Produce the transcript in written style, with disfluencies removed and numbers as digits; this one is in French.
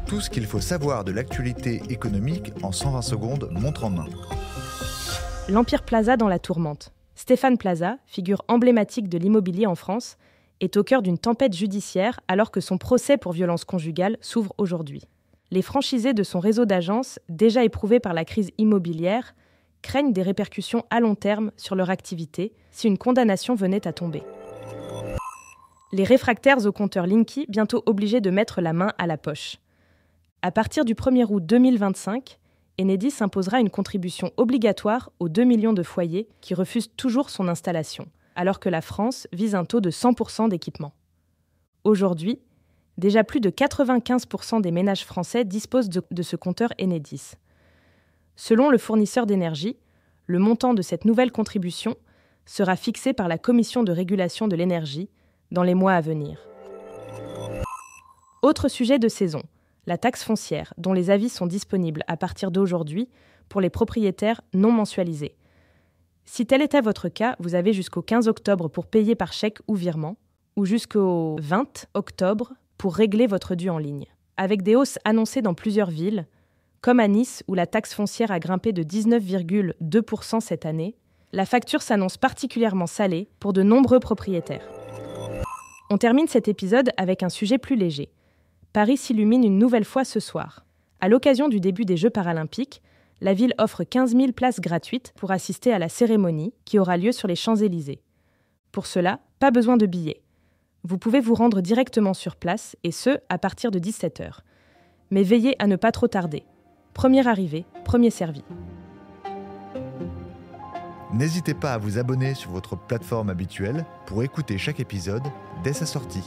Tout ce qu'il faut savoir de l'actualité économique en 120 secondes, montre en main. L'Empire Plaza dans la tourmente. Stéphane Plaza, figure emblématique de l'immobilier en France, est au cœur d'une tempête judiciaire alors que son procès pour violence conjugale s'ouvre aujourd'hui. Les franchisés de son réseau d'agences, déjà éprouvés par la crise immobilière, craignent des répercussions à long terme sur leur activité si une condamnation venait à tomber. Les réfractaires au compteur Linky, bientôt obligés de mettre la main à la poche. À partir du 1er août 2025, Enedis imposera une contribution obligatoire aux 2 millions de foyers qui refusent toujours son installation, alors que la France vise un taux de 100% d'équipement. Aujourd'hui, déjà plus de 95% des ménages français disposent de ce compteur Enedis. Selon le fournisseur d'énergie, le montant de cette nouvelle contribution sera fixé par la Commission de régulation de l'énergie dans les mois à venir. Autre sujet de saison, la taxe foncière, dont les avis sont disponibles à partir d'aujourd'hui pour les propriétaires non mensualisés. Si tel était votre cas, vous avez jusqu'au 15 octobre pour payer par chèque ou virement, ou jusqu'au 20 octobre pour régler votre dû en ligne. Avec des hausses annoncées dans plusieurs villes, comme à Nice où la taxe foncière a grimpé de 19,2% cette année, la facture s'annonce particulièrement salée pour de nombreux propriétaires. On termine cet épisode avec un sujet plus léger. Paris s'illumine une nouvelle fois ce soir. À l'occasion du début des Jeux paralympiques, la ville offre 15 000 places gratuites pour assister à la cérémonie qui aura lieu sur les Champs-Élysées. Pour cela, pas besoin de billets. Vous pouvez vous rendre directement sur place, et ce, à partir de 17h. Mais veillez à ne pas trop tarder. Premier arrivé, premier servi. N'hésitez pas à vous abonner sur votre plateforme habituelle pour écouter chaque épisode dès sa sortie.